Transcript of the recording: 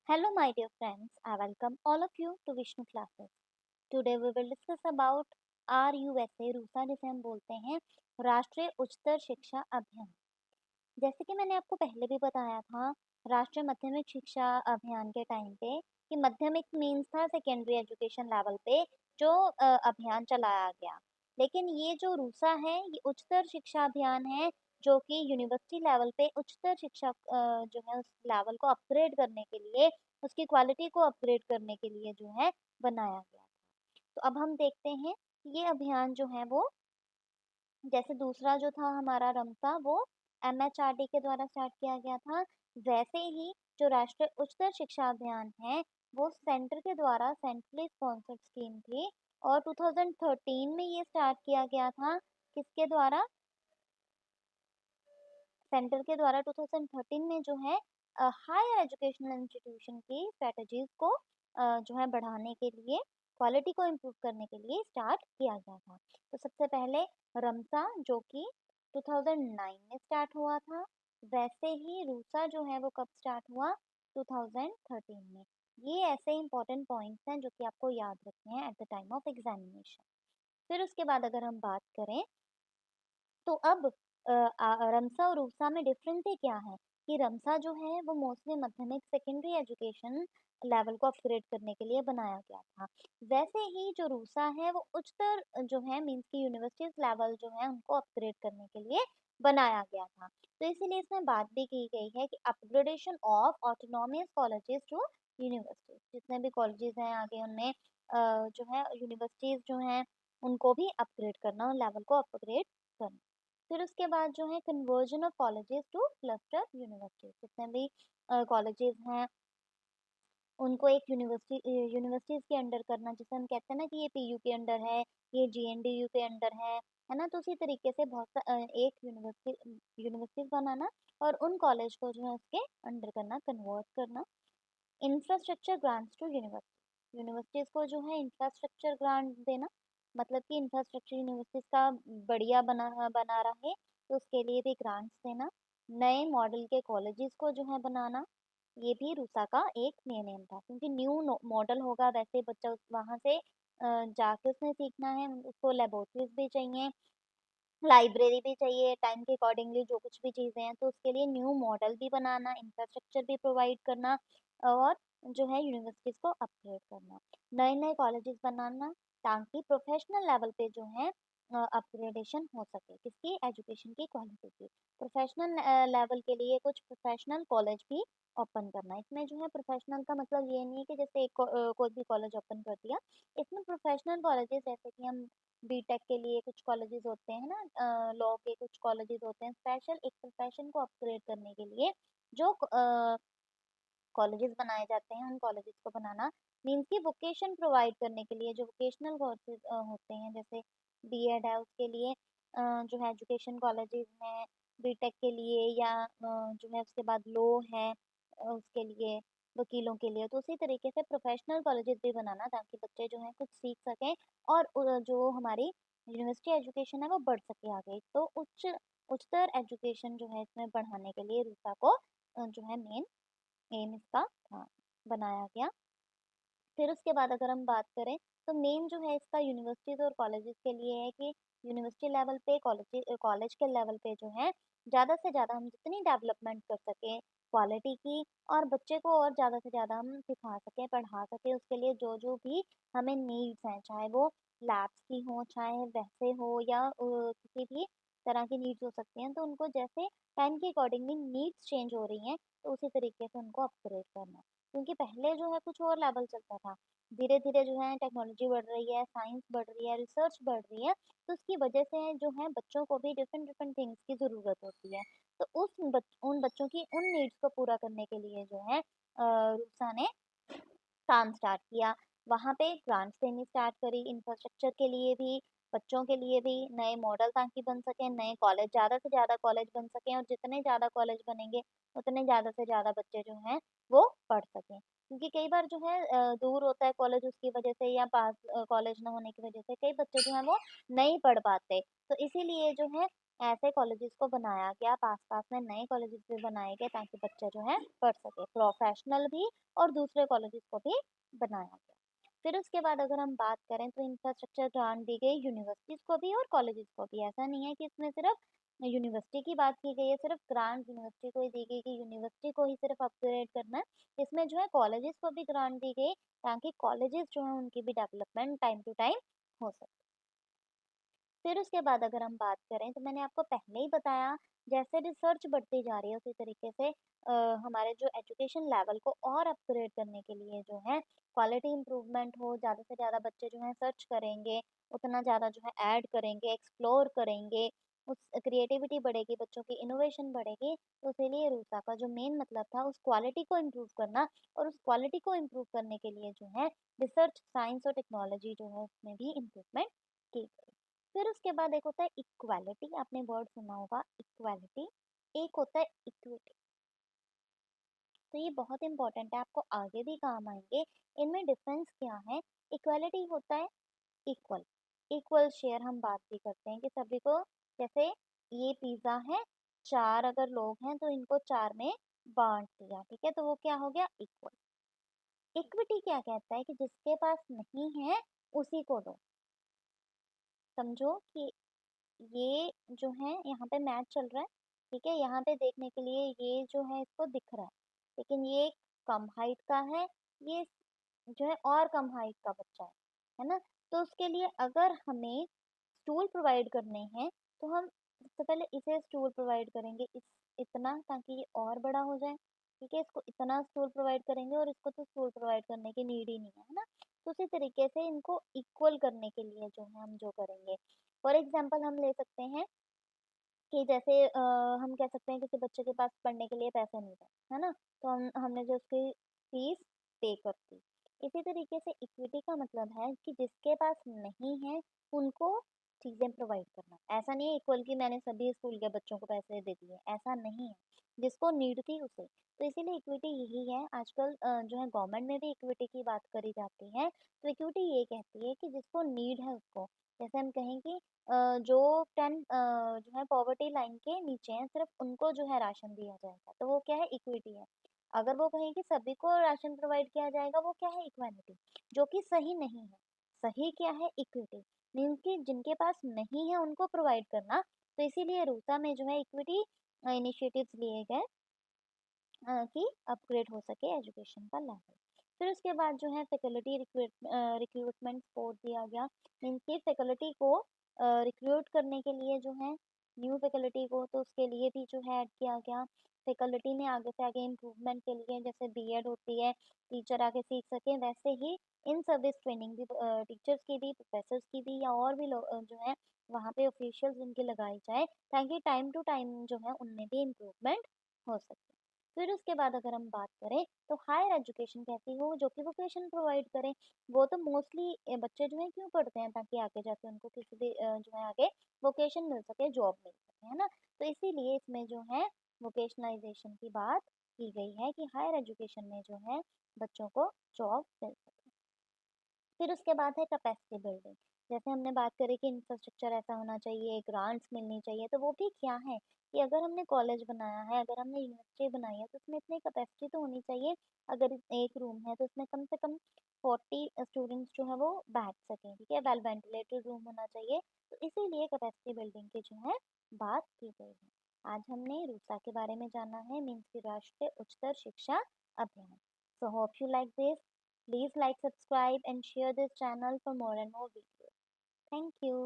Hello, my dear friends. I welcome all of you to Vishnu classes. Today we will discuss about RUSA, RUSA जिसे हम बोलते हैं राष्ट्रीय उच्चतर शिक्षा अभियान। जैसे कि मैंने आपको पहले भी बताया था, राष्ट्रीय माध्यमिक शिक्षा अभियान के टाइम पे कि माध्यमिक मीन्स था सेकेंडरी एजुकेशन लेवल पे जो अभियान चलाया गया। लेकिन ये जो रूसा है ये उच्चतर शिक्षा अभियान है जो कि यूनिवर्सिटी लेवल पे उच्चतर शिक्षा जो है उस लेवल को अपग्रेड करने के लिए, उसकी क्वालिटी को अपग्रेड करने के लिए जो है बनाया गया। तो अब हम देखते हैं कि ये अभियान जो है वो जैसे दूसरा जो था हमारा रमता वो एमएचआरडी के द्वारा स्टार्ट किया गया था, वैसे ही जो राष्ट्रीय उच्चतर शिक्षा अभियान है वो सेंटर के द्वारा सेंट्रली स्पॉन्सर्ड स्कीम थी और 2013 में ये स्टार्ट किया गया था। किसके द्वारा? सेंटर के द्वारा 2013 में जो है हायर एजुकेशनल इंस्टीट्यूशन की स्ट्रेटजीज को जो है बढ़ाने के लिए, क्वालिटी को इम्प्रूव करने के लिए स्टार्ट किया गया था। तो सबसे पहले रमसा जो कि 2009 में स्टार्ट हुआ था, वैसे ही रूसा जो है वो कब स्टार्ट हुआ? 2013 में। ये ऐसे इंपॉर्टेंट पॉइंट्स हैं जो कि आपको याद रखने हैं at the time of examination. फिर उसके बाद अगर हम बात करें तो अब रमसा और रूसा में डिफरेंस ही क्या है कि रमसा जो है वो मोस्टली माध्यमिक सेकेंडरी एजुकेशन लेवल को अपग्रेड करने के लिए बनाया गया था। वैसे ही जो रूसा है वो उच्चतर जो है मीन्स की यूनिवर्सिटीज लेवल जो है उनको अपग्रेड करने के लिए बनाया गया था। तो इसीलिए इसमें बात भी की गई है कि upgradation of autonomous colleges to universities, जितने भी कॉलेजेस हैं आगे उनमें जो है यूनिवर्सिटीज जो हैं उनको भी अपग्रेड करना और लेवल को अपग्रेड करना। फिर उसके बाद जो है conversion of colleges two cluster universities, जितने भी कॉलेजेस हैं उनको एक यूनिवर्सिटीज के अंडर करना, जैसे हम कहते हैं ना कि ये पीयू के अंडर है, ये जीएनडीयू के अंडर है ना। तो उसी तरीके से एक यूनिवर्सिटीज बनाना और उन कॉलेज को जो है उसके अंडर करना, कन्वर्ट करना। Infrastructure grants to university, universities को जो है इंफ्रास्ट्रक्चर ग्रांट देना, मतलब कि इंफ्रास्ट्रक्चर यूनिवर्सिटीज का बढ़िया बना बना रहे तो उसके लिए भी ग्रांट्स देना। नए मॉडल के कॉलेजेस को जो है बनाना, ये भी रूसा का एक मेन एम था, क्योंकि न्यू मॉडल होगा वैसे बच्चा वहाँ से जाके उसने सीखना है, उसको लेबोरेटरीज भी चाहिए, लाइब्रेरी भी चाहिए, टाइम के अकॉर्डिंगली जो कुछ भी चीज़ें हैं, तो उसके लिए न्यू मॉडल भी बनाना, इंफ्रास्ट्रक्चर भी प्रोवाइड करना और जो है यूनिवर्सिटीज़ को अपग्रेड करना। नए-नए कॉलेजेस बनाना ताकि प्रोफेशनल लेवल पे जो है अपग्रेडेशन हो सके, किसकी? एजुकेशन की क्वालिटी की। प्रोफेशनल लेवल के लिए कुछ प्रोफेशनल कॉलेज भी ओपन करना। इसमें जो है प्रोफेशनल का मतलब ये नहीं है कि जैसे कोई भी कॉलेज ओपन कर दिया, इसमें प्रोफेशनल कॉलेजेस जैसे कि हम बीटेक के लिए कुछ कॉलेजेस होते हैं ना, लॉ के कुछ कॉलेजेस होते हैं, स्पेशल एक प्रोफेशन को अपग्रेड करने के लिए जो कॉलेजेस बनाए जाते हैं, उन कॉलेजेस को बनाना मीन्स कि वोकेशन प्रोवाइड करने के लिए जो वोकेशनल कोर्सेज होते हैं, जैसे बीएड है उसके लिए जो है एजुकेशन कॉलेजेस हैं, बीटेक के लिए या जो है उसके बाद लॉ है उसके लिए, वकीलों के लिए। तो उसी तरीके से प्रोफेशनल कॉलेजेस भी बनाना ताकि बच्चे जो हैं कुछ सीख सकें और जो हमारी यूनिवर्सिटी एजुकेशन है वो बढ़ सके आगे। तो उच्चतर एजुकेशन जो है इसमें बढ़ाने के लिए रूसा को जो है मेन एम इसका था, बनाया गया। फिर उसके बाद अगर हम बात करें तो मेन जो है इसका यूनिवर्सिटीज़ और कॉलेजेस के लिए है कि यूनिवर्सिटी लेवल पे कॉलेज के लेवल पे जो है ज़्यादा से ज़्यादा हम जितनी डेवलपमेंट कर सकें क्वालिटी की और बच्चे को और ज़्यादा से ज़्यादा हम सिखा सकें, पढ़ा सकें, उसके लिए जो भी हमें नीड्स हैं, चाहे वो लैब्स की हो, चाहे वैसे हो या किसी भी तरह की नीड्स हो सकती हैं, तो उनको जैसे टाइम के अकॉर्डिंगली नीड्स चेंज हो रही हैं, तो उसी तरीके से उनको अपग्रेड करना। क्योंकि पहले जो है कुछ और लेवल चलता था, धीरे-धीरे जो है टेक्नोलॉजी बढ़ रही है, साइंस बढ़ रही है, रिसर्च बढ़ रही है, तो उसकी वजह से जो है बच्चों को भी डिफरेंट डिफरेंट थिंग्स की ज़रूरत होती है। तो उन बच्चों की उन नीड्स को पूरा करने के लिए जो है रूसा ने काम स्टार्ट किया। वहाँ पे ग्रांट्स देनी स्टार्ट करी इंफ्रास्ट्रक्चर के लिए भी, बच्चों के लिए भी, नए मॉडल ताकि बन सकें, नए कॉलेज ज़्यादा से ज़्यादा कॉलेज बन सकें और जितने ज़्यादा कॉलेज बनेंगे, उतने ज़्यादा से ज़्यादा बच्चे जो हैं वो पढ़ सकें। क्योंकि कई बार जो है दूर होता है कॉलेज उसकी वजह से या पास कॉलेज ना होने की वजह से कई बच्चे जो हैं वो नहीं पढ़ पाते। तो इसीलिए जो है ऐसे कॉलेजेस को बनाया गया, पास-पास में नए कॉलेजेस भी बनाए गए ताकि बच्चे जो हैं पढ़ सकें, प्रोफ़ेशनल भी और दूसरे कॉलेजेस को भी बनाया गया। फिर उसके बाद अगर हम बात करें तो इंफ्रास्ट्रक्चर ग्रांट दी गई यूनिवर्सिटीज़ को भी और कॉलेजेस को भी। ऐसा नहीं है कि इसमें सिर्फ़ यूनिवर्सिटी की बात की गई है, सिर्फ़ ग्रांट यूनिवर्सिटी को ही दी गई कि यूनिवर्सिटी को ही सिर्फ़ अपग्रेड करना है। इसमें जो है कॉलेजेस को भी ग्रांट दी गई ताकि कॉलेजेस जो हैं उनकी भी डेवलपमेंट टाइम टू टाइम हो सके। फिर उसके बाद अगर हम बात करें तो मैंने आपको पहले ही बताया, जैसे रिसर्च बढ़ती जा रही है उसी तरीके से हमारे जो एजुकेशन लेवल को और अपग्रेड करने के लिए जो है क्वालिटी इम्प्रूवमेंट हो, ज़्यादा से ज़्यादा बच्चे जो हैं सर्च करेंगे, उतना ज़्यादा जो है ऐड करेंगे, एक्सप्लोर करेंगे, उस क्रिएटिविटी बढ़ेगी, बच्चों की इनोवेशन बढ़ेगी। तो इसीलिए रूसा का जो मेन मतलब था उस क्वालिटी को इम्प्रूव करना, और उस क्वालिटी को इम्प्रूव करने के लिए जो है रिसर्च, साइंस और टेक्नोलॉजी जो है उसमें भी इम्प्रूवमेंट की गई। फिर उसके बाद एक होता है इक्वालिटी, आपने वर्ड सुना होगा इक्वालिटी, एक होता है इक्विटी। तो ये बहुत इंपॉर्टेंट है, आपको आगे भी काम आएंगे। इनमें डिफरेंस क्या है? इक्वालिटी होता है इक्वल, इक्वल शेयर हम बात भी करते हैं कि सभी को, जैसे ये पिज्ज़ा है, 4 अगर लोग हैं तो इनको 4 में बाँट दिया, ठीक है? तो वो क्या हो गया? इक्वल। इक्विटी क्या कहता है कि जिसके पास नहीं है उसी को दो। समझो कि ये जो है यहाँ पे मैच चल रहा है, ठीक है? यहाँ पे देखने के लिए ये जो है इसको दिख रहा है, लेकिन ये कम हाइट का है, ये जो है और कम हाइट का बच्चा है ना? तो उसके लिए अगर हमें स्टूल प्रोवाइड करने हैं, तो हम सबसे पहले इसे स्टूल प्रोवाइड करेंगे, इतना, ताकि ये और बड़ा हो जाए, ठीक है? इसको इतना स्टूल प्रोवाइड करेंगे और इसको तो स्टूल प्रोवाइड करने की नीड ही नहीं है ना? तो उसी तरीके से इनको इक्वल करने के लिए जो है हम जो करेंगे, फॉर एग्ज़ाम्पल हम ले सकते हैं कि जैसे हम कह सकते हैं किसी बच्चे के पास पढ़ने के लिए पैसे नहीं थे, है ना? तो हमने जो उसकी फीस पे कर दी। इसी तरीके से इक्विटी का मतलब है कि जिसके पास नहीं है, उनको चीज़ें प्रोवाइड करना। ऐसा नहीं है इक्वल कि मैंने सभी स्कूल के बच्चों को पैसे दे दिए, ऐसा नहीं है। जिसको नीड थी उसे। तो इसीलिए इक्विटी यही है, आजकल जो है गवर्नमेंट में भी इक्विटी की बात करी जाती है। तो इक्विटी ये कहती है कि जिसको नीड है उसको, जैसे हम कहें कि जो 10 जो है पॉवर्टी लाइन के नीचे हैं, सिर्फ़ उनको जो है राशन दिया जाएगा, तो वो क्या है? इक्विटी है। अगर वो कहें कि सभी को राशन प्रोवाइड किया जाएगा, वो क्या है? इक्वालिटी, जो कि सही नहीं है। सही क्या है? इक्विटी, मीन्स कि जिनके पास नहीं है उनको प्रोवाइड करना। तो इसीलिए रूसा में जो है इक्विटी इनिशिएटिव्स लिए गए कि अपग्रेड हो सके एजुकेशन का लेवल। फिर उसके बाद जो है फैकल्टी रिक्रूटमेंट सपोर्ट दिया गया, मीन्स कि फैकल्टी को रिक्रूट करने के लिए जो है न्यू फैकल्टी को, तो उसके लिए भी जो है ऐड किया गया। फैकल्टी में आगे से आगे इम्प्रूवमेंट के लिए, जैसे बीएड होती है, टीचर आगे सीख सकें, वैसे ही इन सर्विस ट्रेनिंग भी टीचर्स की भी, प्रोफेसर्स की भी, या और भी लोग जो है वहाँ पे ऑफिशियल्स उनकी लगाई जाए, ताकि टाइम टू टाइम जो है उनमें भी इम्प्रूवमेंट हो सके। फिर उसके बाद अगर हम बात करें तो हायर एजुकेशन कहती हूँ जो कि वोकेशन प्रोवाइड करें। वो तो मोस्टली बच्चे जो हैं क्यों पढ़ते हैं? ताकि आगे जाके उनको किसी भी जो है आगे वोकेशन मिल सके, जॉब मिल सके, है ना? तो इसीलिए इसमें जो है वोकेशनलाइजेशन की बात की गई है कि हायर एजुकेशन में जो है बच्चों को जॉब मिल सके। फिर उसके बाद है कैपेसिटी बिल्डिंग। जैसे हमने बात करी कि इंफ्रास्ट्रक्चर ऐसा होना चाहिए, ग्रांट्स मिलनी चाहिए, तो वो भी क्या है कि अगर हमने कॉलेज बनाया है, अगर हमने यूनिवर्सिटी बनाई है, तो उसमें इतनी कैपेसिटी तो होनी चाहिए। अगर एक रूम है तो उसमें कम से कम 40 स्टूडेंट्स जो है वो बैठ सकें, ठीक है? वेल वेंटिलेटेड रूम होना चाहिए। तो इसीलिए कैपेसिटी बिल्डिंग की जो है बात की गई है। आज हमने रूसा के बारे में जाना है, मीन्स की राष्ट्रीय उच्चतर शिक्षा अभियान। So hope you like this. Please like, subscribe and share this channel for more and more videos. Thank you.